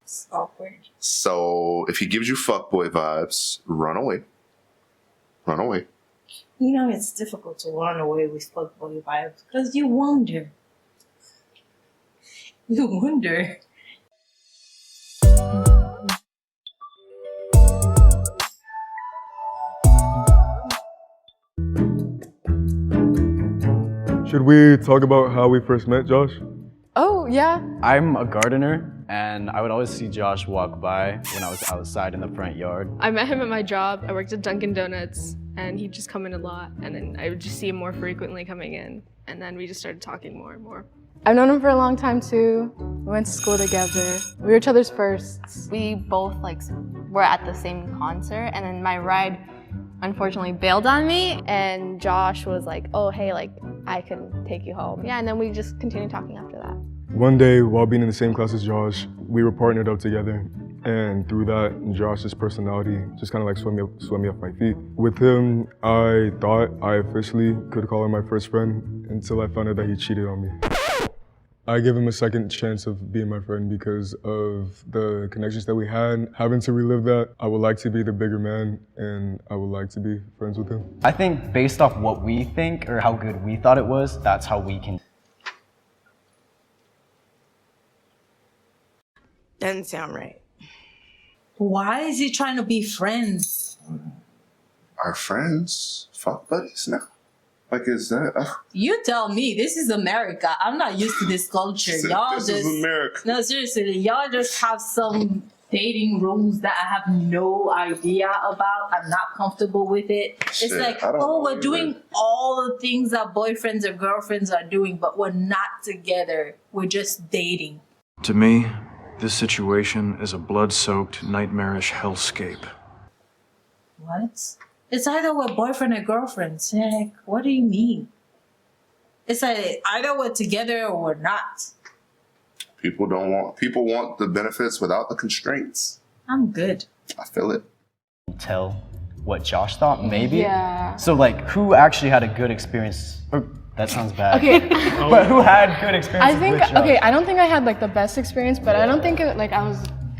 It's awkward. So if he gives you fuckboy vibes, run away. Run away. You know, it's difficult to run away with fuckboy vibes because you wonder. You wonder. Should we talk about how we first met, Josh? Oh, yeah. I'm a gardener, and I would always see Josh walk by when I was outside in the front yard. I met him at my job. I worked at Dunkin' Donuts, and he'd just come in a lot, and then I would just see him more frequently coming in, and then we just started talking more and more. I've known him for a long time too. We went to school together. We were each other's firsts. We both were at the same concert, and then my ride unfortunately bailed on me, and Josh was like, oh hey, I can take you home. Yeah, and then we just continued talking after that. One day, while being in the same class as Josh, we were partnered up together. And through that, Josh's personality just kind of swept me off my feet. With him, I thought I officially could call him my first friend until I found out that he cheated on me. I gave him a second chance of being my friend because of the connections that we had. Having to relive that, I would like to be the bigger man and I would like to be friends with him. I think based off what we think or how good we thought it was, that's how we can. Doesn't sound right. Why is he trying to be friends? Our friends? Fuck buddies now? Is that? You tell me. This is America. I'm not used to this culture. Y'all this just is America. No, seriously. Y'all just have some dating rules that I have no idea about. I'm not comfortable with it. Shit, it's like, oh, we're doing all the things that boyfriends or girlfriends are doing, but we're not together. We're just dating. To me, this situation is a blood-soaked, nightmarish hellscape. What? It's either we're boyfriend or girlfriends. Like, what do you mean? It's like either we're together or we're not. People want the benefits without the constraints. I'm good. I feel it. Tell what Josh thought, maybe? Yeah. So who actually had a good experience? Or, that sounds bad. Okay. But who had good experiences with Josh? I don't think I had the best experience, but I don't think I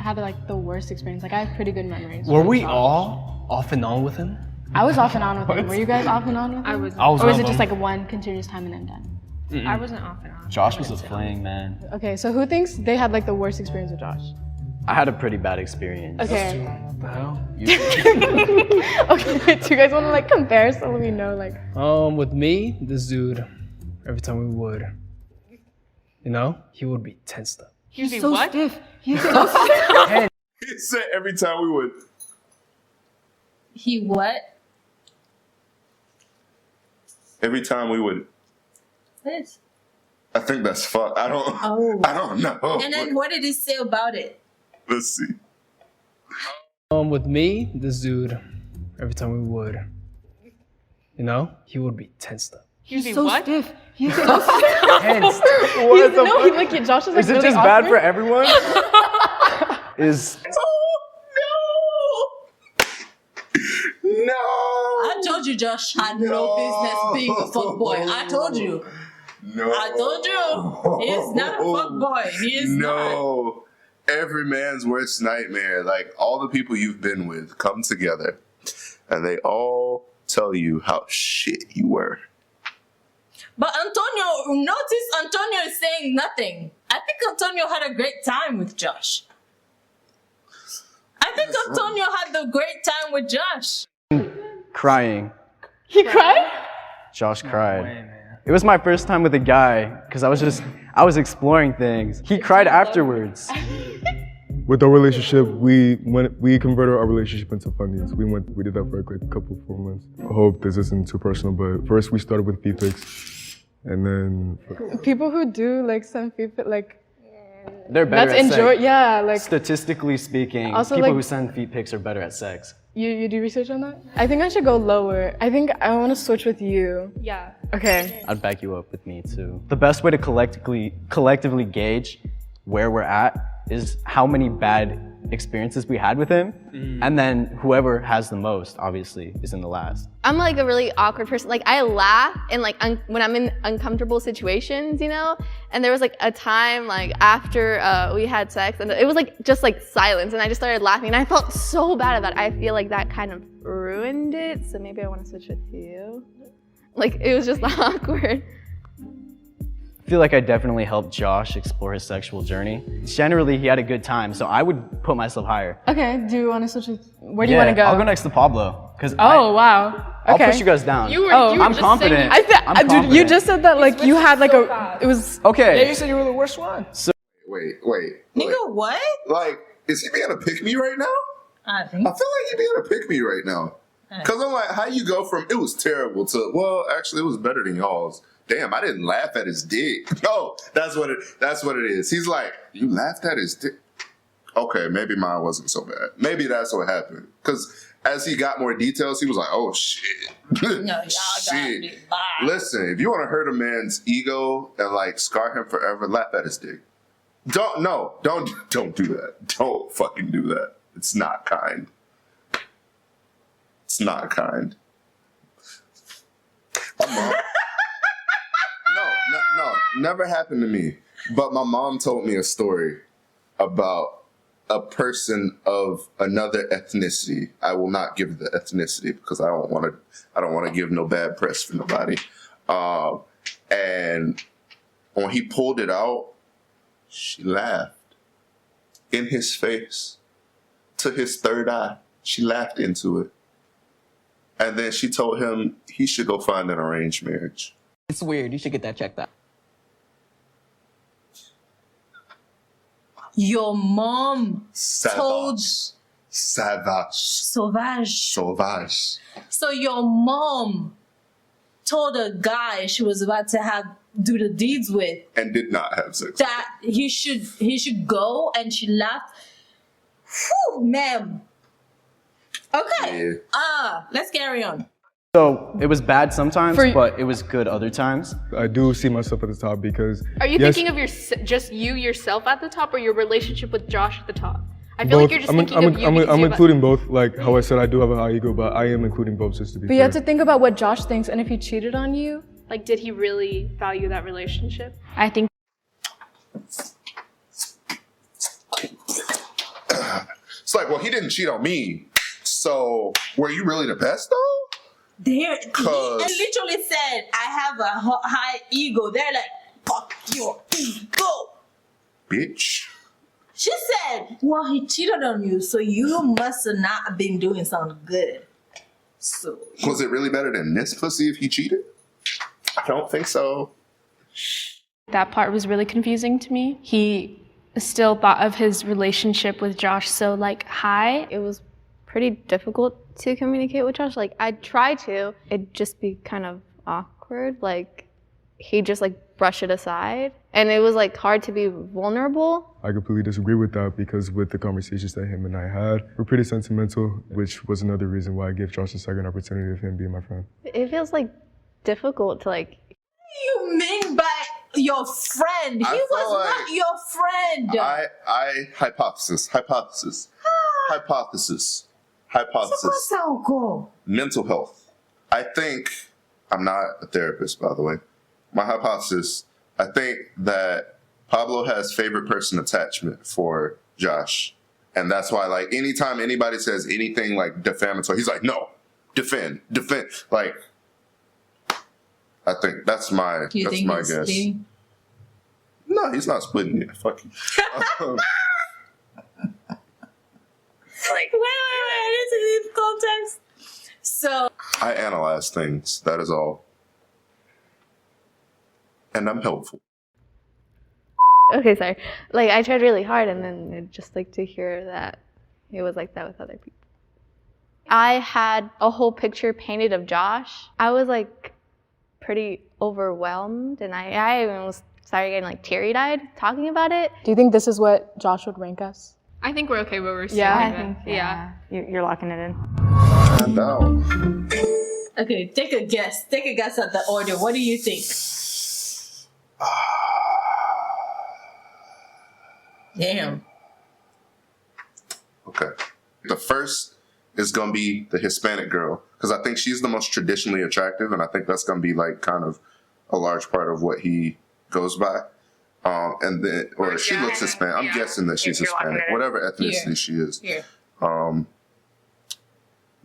had the worst experience. I have pretty good memories. Were we all off and on with him? I was off and on with him. Were you guys off and on with him? I was. I was Or was on it just him. one continuous time and then done? I wasn't off and on. Josh was a fling, man. Okay, so who thinks they had the worst experience with Josh? I had a pretty bad experience. Okay. What the hell? Okay, do you guys want to compare so we know With me, this dude, every time we would, he would be tensed up. He's so what? stiff. He's so stiff. He said every time we would. He what? Every time we would. This. I think that's fuck. I don't know. And then what did he say about it? Let's see. With me, this dude, every time we would, he would be tensed up. He's so what? stiff. He's so stiff. Tensed. Josh is Is it really just bad awkward. for everyone? No. I told you Josh had no business being a fuckboy. I told you. No. I told you. He's not a fuckboy. He is not. No. Every man's worst nightmare. All the people you've been with come together and they all tell you how shit you were. But notice Antonio is saying nothing. I think Antonio had a great time with Josh. I think Antonio had a great time with Josh. Crying. He cried? Josh cried. It was my first time with a guy because I was exploring things. He cried afterwards. With our relationship, we converted our relationship into funnies. We did that for a couple 4 months. I hope this isn't too personal, but first we started with feet pics, and then People who do some feet They're better at sex. Yeah, Statistically speaking, Also, people who send feet pics are better at sex. You do research on that? I think I should go lower. I think I want to switch with you. Yeah. Okay. I'd back you up with me too. The best way to collectively gauge where we're at is how many bad experiences we had with him. And then whoever has the most, obviously, is in the last. I'm like a really awkward person. Like I laugh and like when I'm in uncomfortable situations, you know? And there was like a time like after we had sex and it was like just like silence and I just started laughing and I felt so bad about it. I feel like that kind of ruined it. So maybe I want to switch with you. Like it was just awkward. I feel like I definitely helped Josh explore his sexual journey. Generally, he had a good time, so I would put myself higher. Okay, do you want to switch with, where do you want to go? I'll go next to Pablo. Oh, wow. I'll Okay. push you guys down. I'm confident. Dude, you confident. just said that like you had like it was. Okay. Yeah, you said you were the worst one. Wait. Nigga, what? Like, is he being a pick me right now? I think. I feel like he being a pick me right now. Cause I'm like, how you go from it was terrible to well, actually it was better than y'all's. Damn, I didn't laugh at his dick. No, that's what it is. He's like, you laughed at his dick. Okay, maybe mine wasn't so bad. Maybe that's what happened. Cause as he got more details, he was like, oh shit. No, y'all got me. Bye. Listen, if you want to hurt a man's ego and like scar him forever, laugh at his dick. Don't do that. Don't fucking do that. It's not kind. It's not kind. My mom. No, never happened to me. But my mom told me a story about a person of another ethnicity. I will not give the ethnicity because I don't want to give no bad press for nobody. And when he pulled it out, she laughed in his face to his third eye. She laughed into it. And then she told him he should go find an arranged marriage. It's weird. You should get that checked out. Your mom told Savage. Sauvage. So your mom told a guy she was about to do the deeds with And did not have sex. that he should go, and she laughed. Whew, ma'am. Okay. Yeah. Let's carry on. So it was bad sometimes, For- but it was good other times. I do see myself at the top because Are you yes, thinking of just you yourself at the top, or your relationship with Josh at the top? I feel like you're just thinking of you. because I'm you have- including both. Like how I said, I do have a high ego, but I am including both just to be But you fair. have to think about what Josh thinks, and if he cheated on you, Like, did he really value that relationship? I think It's like, well, he didn't cheat on me. So were you really the best though? He Cause- literally said, I have a high ego. They're like, fuck your ego. Bitch. She said, well, he cheated on you, so you must have not been doing something good. So Was it really better than this pussy if he cheated? I don't think so. That part was really confusing to me. He still thought of his relationship with Josh so like high. it was pretty difficult to communicate with Josh. Like I tried to, it'd just be kind of awkward. Like he'd just like brush it aside. And it was like hard to be vulnerable. I completely disagree with that because with the conversations that him and I had, we're pretty sentimental, which was another reason why I gave Josh a second opportunity of him being my friend. It feels like difficult to like, what do you mean by your friend? He I feel was not like your friend. I hypothesis. Mental health. I think, I'm not a therapist, by the way. My hypothesis, I think that Pablo has favorite person attachment for Josh. And that's why, like, anytime anybody says anything, like, defamatory, he's like, no, defend. Like, I think that's my You that's think my he's guess. splitting? No, he's not splitting it. Fuck you. Like, wait, I need to leave context. So, I analyze things. That is all. And I'm helpful. okay, sorry. Like I tried really hard and then it just like to hear that it was like that with other people. I had a whole picture painted of Josh. I was like pretty overwhelmed and I even started getting like teary-eyed talking about it. do you think this is what Josh would rank us? I think we're okay where we're sitting. Yeah, I then. think, yeah. You're locking it in. And down. okay, take a guess. Take a guess at the order. What do you think? Damn. Okay. The first is gonna be the Hispanic girl, because I think she's the most traditionally attractive, and I think that's gonna be like kind of a large part of what he goes by. And then, or she looks Hispanic. I'm guessing that she's Hispanic, whatever ethnicity she is.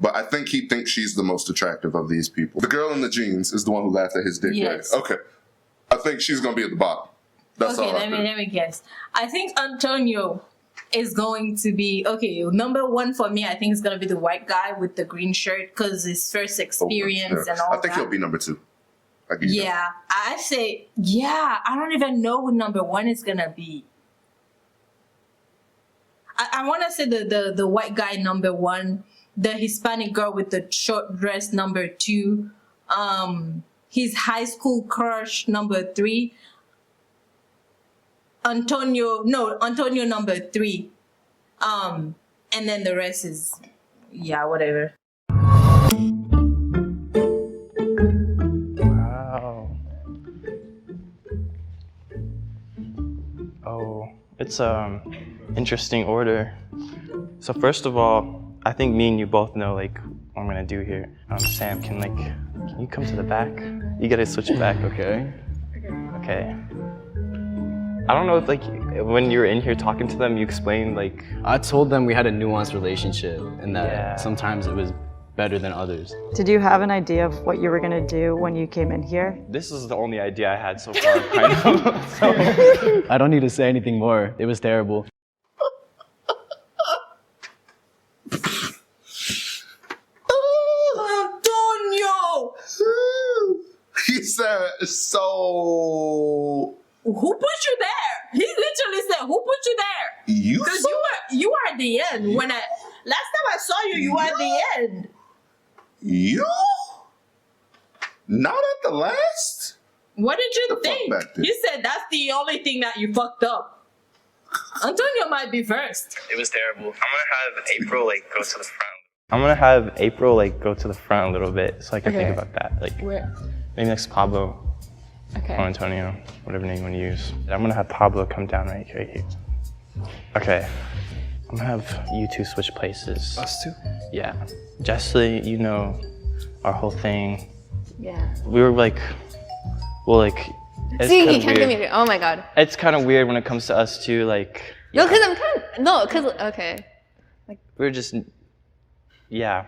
But I think he thinks she's the most attractive of these people. The girl in the jeans is the one who laughed at his dick. Yes. Right? Okay. I think she's gonna be at the bottom. That's all. Okay, let me guess. I think Antonio is going to be number one for me. I think it's gonna be the white guy with the green shirt because his first experience and all that. I think he'll be number 2. I say I don't even know who number 1 is gonna be. I want to say the white guy number 1, the Hispanic girl with the short dress number 2, his high school crush number 3, Antonio number 3, and then the rest is whatever. Wow. Oh, it's interesting order. So first of all, I think me and you both know like what I'm gonna do here. Sam, can you come to the back? You gotta switch back, okay? Okay. I don't know if when you're in here talking to them, you explained I told them we had a nuanced relationship and that sometimes it was better than others. Did you have an idea of what you were gonna do when you came in here? This is the only idea I had so far, kind of. So. I don't need to say anything more. It was terrible. Antonio! He said, so... Who put you there? He literally said, who put you there? You? Because you were at the end. Last time I saw you, you were at the end. You? Not at the last? What did you think? You said that's the only thing that you fucked up. Antonio might be first. It was terrible. I'm gonna have April go to the front. I'm gonna have April go to the front a little bit so I can think about that. Where? Maybe next to Pablo. Okay. Or Antonio, whatever name you want to use. I'm gonna have Pablo come down right here. Okay. I'm gonna have you two switch places. Us two? Yeah. Jessie, you know our whole thing. Yeah. We were it's See, kinda he can't weird. communicate. Oh my god. It's kind of weird when it comes to us two, No, because okay. we're just, yeah.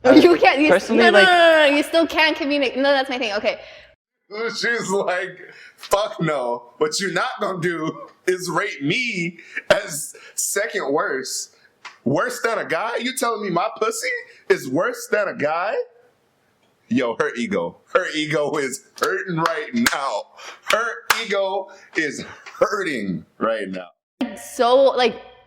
You can't, personally, no, you still can't communicate. No, that's my thing, okay. She's like, fuck no. What you're not gonna do is rate me as second worst. Worse than a guy? You telling me my pussy is worse than a guy? Yo, her ego is hurting right now. Her ego is hurting right now. So,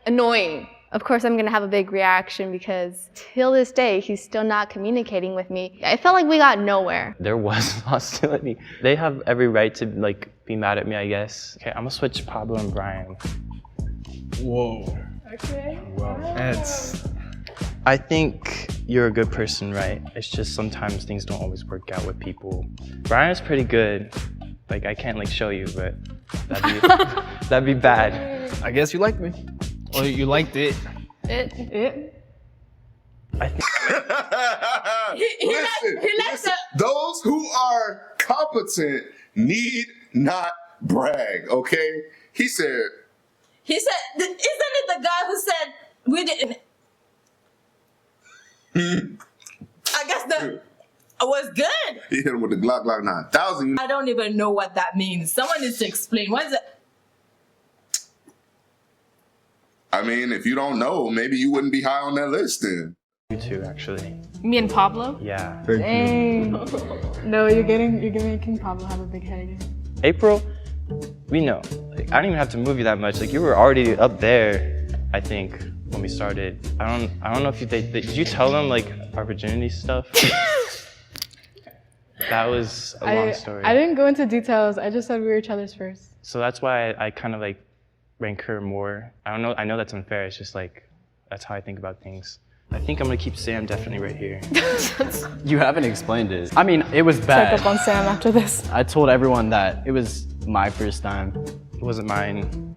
annoying. Of course, I'm gonna have a big reaction because till this day, he's still not communicating with me. I felt like we got nowhere. There was hostility. They have every right to be mad at me, I guess. Okay, I'm gonna switch Pablo and Brian. Whoa. Okay. Wow. I think you're a good person, right? It's just sometimes things don't always work out with people. Brian's pretty good. I can't show you, but that'd be bad. I guess you liked me. Or you liked it. It? I think. Listen, those who are competent need not brag, okay? He said, isn't it the guy who said we didn't? I guess it was good. he hit him with the Glock 9000. I don't even know what that means. Someone needs to explain. What is it? I mean, if you don't know, maybe you wouldn't be high on that list then. You too, actually. Me and Pablo? Yeah. Dang. No, you're making Pablo have a big head. April, we know. I didn't even have to move you that much. You were already up there, I think, when we started. I don't know if did you tell them our virginity stuff? That was a long story. I didn't go into details. I just said we were each other's first. So that's why I kind of rank her more. I don't know. I know that's unfair. It's just that's how I think about things. I think I'm gonna keep Sam definitely right here. You haven't explained it. I mean, it was bad. Check up on Sam after this. I told everyone that it was my first time. It wasn't mine.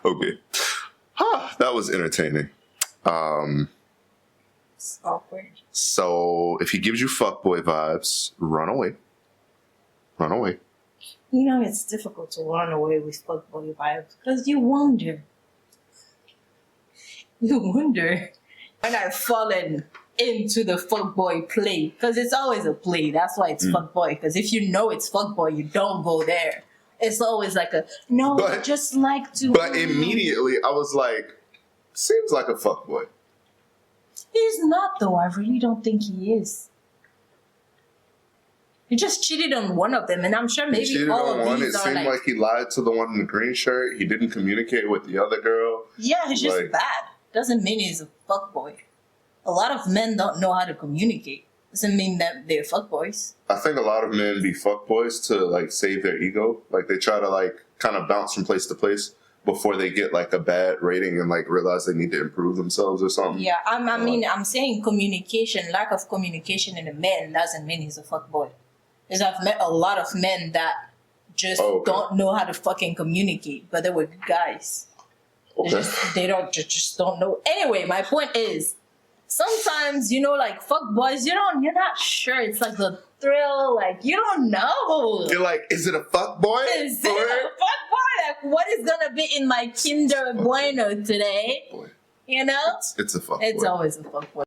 Okay. That was entertaining. It's awkward. So if he gives you fuckboy vibes, run away. Run away. You know, it's difficult to run away with fuckboy vibes because you wonder. You wonder when I've fallen into the fuckboy play, because it's always a play. That's why it's fuckboy. Because if you know it's fuckboy, you don't go there. It's always like a no. I just like to. But immediately I was like, seems like a fuckboy. He's not though. I really don't think he is. He just cheated on one of them, and I'm sure maybe He cheated all on of one. these It are seemed like he lied to the one in the green shirt. He didn't communicate with the other girl. Yeah, he's just Like- bad. Doesn't mean he's a fuckboy. A lot of men don't know how to communicate. Doesn't mean that they're fuckboys. I think a lot of men be fuckboys to like save their ego. Like they try to like kind of bounce from place to place before they get like a bad rating and like realize they need to improve themselves or something. Yeah, I'm saying communication, lack of communication in a man doesn't mean he's a fuckboy. Because I've met a lot of men that just don't know how to fucking communicate, but they were good guys. Okay. They just don't know. Anyway, my point is, sometimes, you know, like fuck boys, you're not sure. It's like the thrill, like you don't know. You're like, is it a fuck boy? Is it a fuck boy? Like what is gonna be in my Kinder Bueno today? You know? It's a fuck It's boy. always a fuck boy.